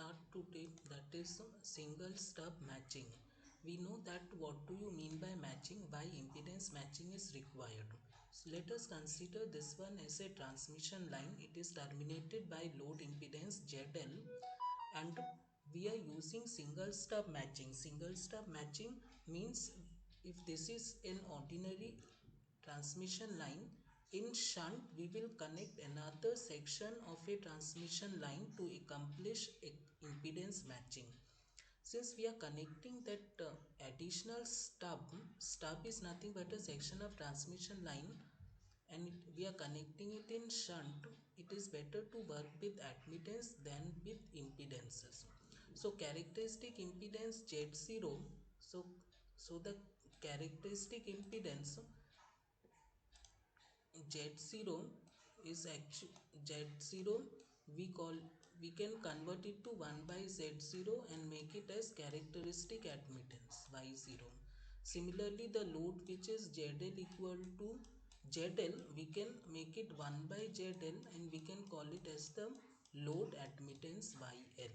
start today, that is single stub matching. We know that what do you mean by matching, why impedance matching is required. So let us consider this one as a transmission line. It is terminated by load impedance ZL and we are using single stub matching. Single stub matching means if this is an ordinary transmission line, in shunt we will connect another section of a transmission line to accomplish impedance matching. Since we are connecting that additional stub is nothing but a section of transmission line, and we are connecting it in shunt, it is better to work with admittance than with impedances. So characteristic impedance Z0, so the characteristic impedance Z0 is actually Z0, we call, we can convert it to 1 by Z0 and make it as characteristic admittance Y0. Similarly, the load which is ZL equal to ZL, we can make it 1 by ZL and we can call it as the load admittance YL.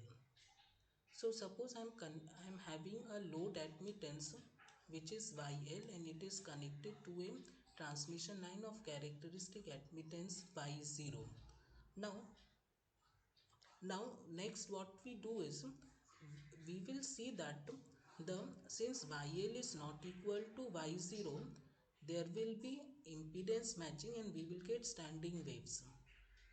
So suppose I'm having a load admittance which is YL and it is connected to a transmission line of characteristic admittance Y0. Now, next what we do is we will see that the since YL is not equal to Y0, there will be impedance matching and we will get standing waves.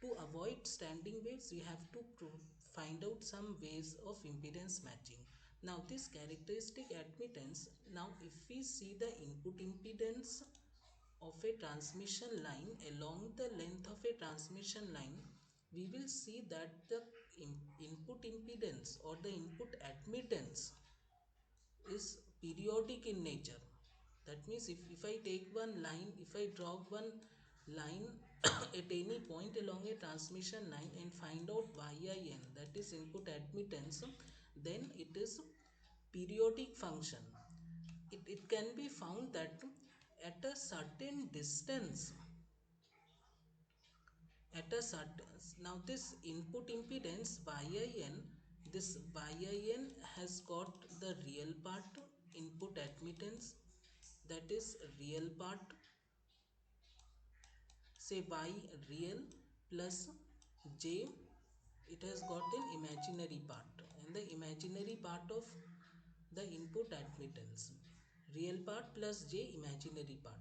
To avoid standing waves, we have to find out some ways of impedance matching. Now this characteristic admittance, now if we see the input impedance of a transmission line along the length of a transmission line, we will see that the input impedance or the input admittance is periodic in nature. That means if I take one line, if I draw one line at any point along a transmission line and find out YIN, that is input admittance, then it is periodic function. It can be found that at a certain distance, now this input impedance YIN, this YIN has got the real part input admittance, that is real part, say Y real plus J, it has got an imaginary part, and the imaginary part of the input admittance, real part plus J imaginary part.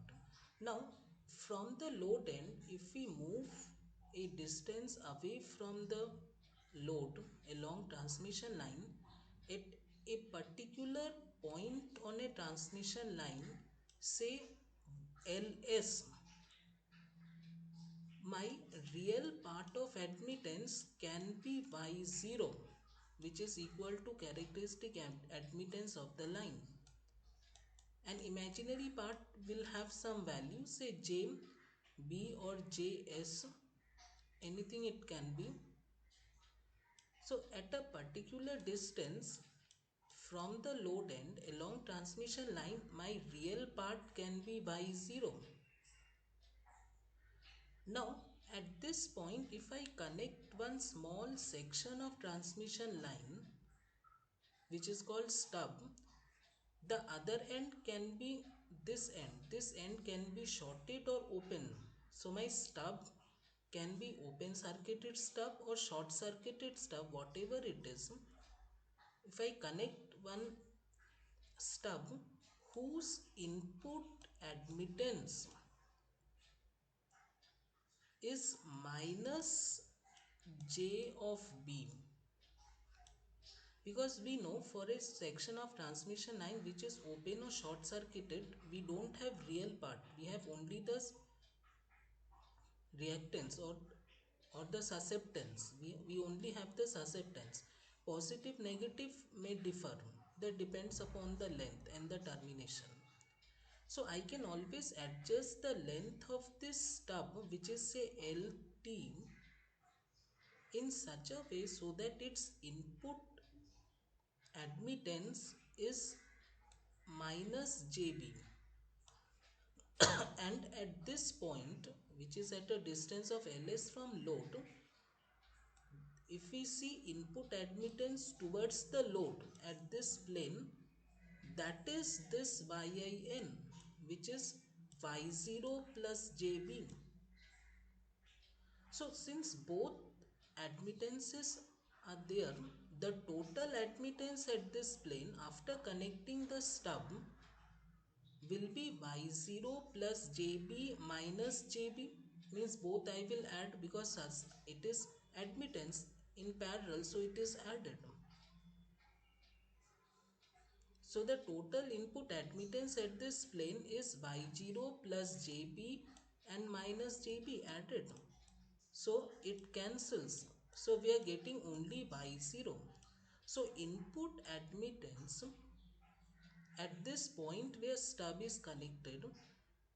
Now from the load end, if we move a distance away from the load along transmission line, at a particular point on a transmission line, say LS, my real part of admittance can be Y0, which is equal to characteristic admittance of the line. An imaginary part will have some value, say J, B or JS, anything it can be. So at a particular distance from the load end along transmission line, my real part can be Y0. Now at this point, if I connect one small section of transmission line which is called stub, the other end can be this end can be shorted or open. So my stub can be open circuited stub or short circuited stub, whatever it is. If I connect one stub whose input admittance is minus J of B, because we know for a section of transmission line which is open or short circuited, we don't have real part, we have only the reactance or the susceptance, we only have the susceptance. Positive negative may differ, that depends upon the length and the termination. So I can always adjust the length of this stub, which is say LT, in such a way so that its input admittance is minus JB. And at this point, which is at a distance of LS from load, if we see input admittance towards the load at this plane, that is this yin, which is y0 plus jb. So since both admittances are there, the total admittance at this plane after connecting the stub will be y0 plus jb minus jb, means both I will add because as it is admittance in parallel, so it is added. So the total input admittance at this plane is y0 plus jb and minus jb added. So it cancels. So we are getting only y0. So input admittance at this point where stub is connected,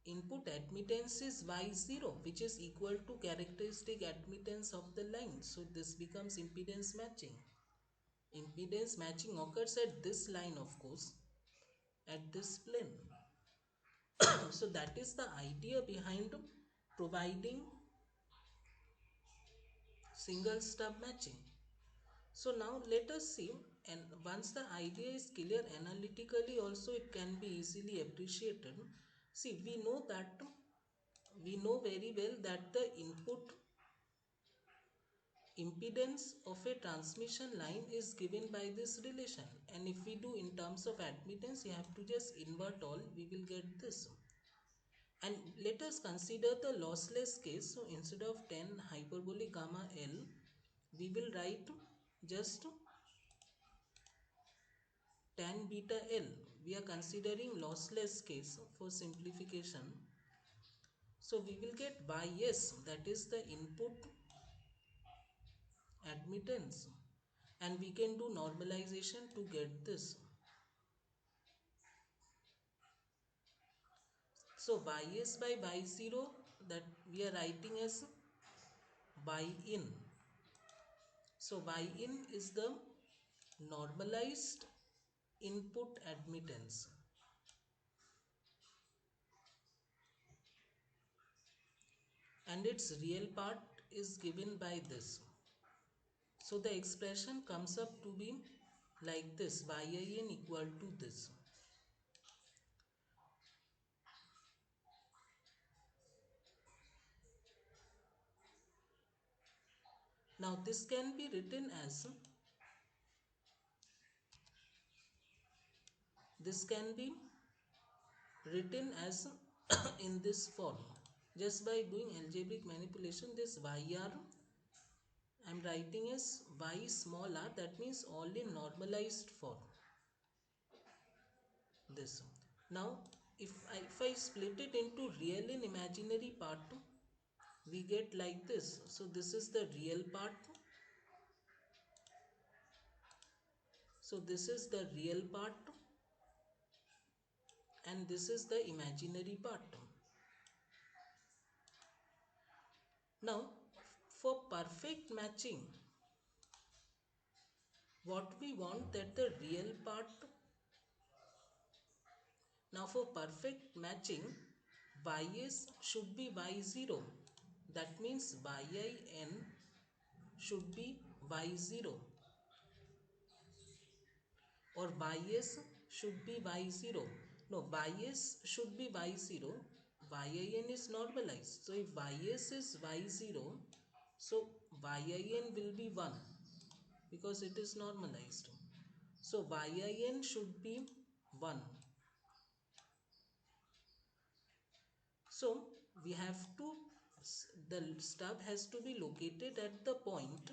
input admittance is y0, which is equal to characteristic admittance of the line. So this becomes impedance matching. Impedance matching occurs at this line, of course, at this plane. So that is the idea behind providing single stub matching. So now let us see, and once the idea is clear analytically also it can be easily appreciated. See, we know very well that the input impedance of a transmission line is given by this relation, and if we do in terms of admittance, you have to just invert all, we will get this. And let us consider the lossless case. So instead of 10 hyperbolic gamma L, we will write just tan beta L. We are considering lossless case for simplification. So we will get ys, that is the input admittance, and we can do normalization to get this. So ys by y0, that we are writing as yin. So yin is the normalized input admittance, and its real part is given by this. So the expression comes up to be like this, yin equal to this. Now this can be written as, this can be written as in this form. Just by doing algebraic manipulation, this yr I am writing as y small r, that means all in normalized form. This. Now if I split it into real and imaginary part, we get like this. So this is the real part. So this is the real part and this is the imaginary part. Now for perfect matching, what we want that the real part. Now for perfect matching, ys should be y0. That means yin should be y0, or ys should be y0. No, ys should be y0. Yin is normalized. So if ys is y0, so yin will be 1 because it is normalized. So yin should be 1. So we have to, the stub has to be located at the point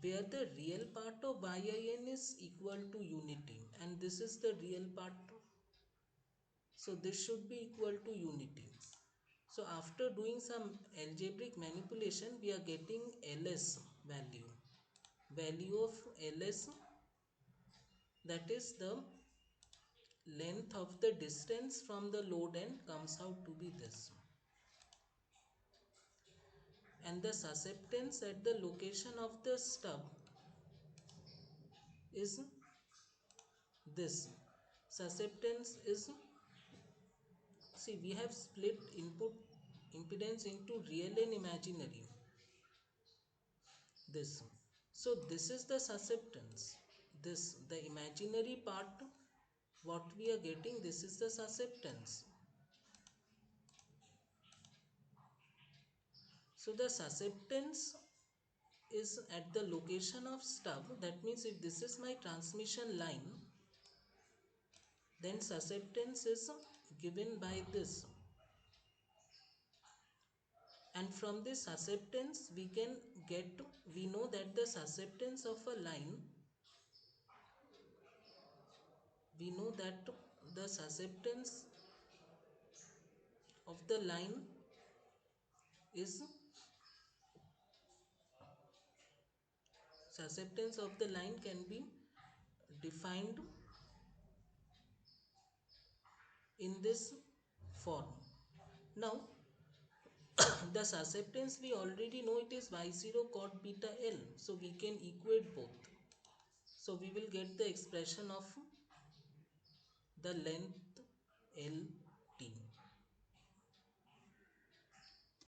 where the real part of yin is equal to unity, and this is the real part. So this should be equal to unity. So after doing some algebraic manipulation, we are getting ls value. Value of ls, that is the length of the distance from the load end, comes out to be this. And the susceptance at the location of the stub is this. Susceptance is, see, we have split input impedance into real and imaginary. this. So this is the susceptance. This, the imaginary part, what we are getting, this is the susceptance. So the susceptance is at the location of stub. That means if this is my transmission line, then susceptance is given by this, and from this susceptance we can get, we know that the susceptance of a line, we know that the susceptance of the line is, susceptance of the line can be defined in this form. Now the susceptance we already know, it is y0 cot beta l, so we can equate both. So we will get the expression of the length l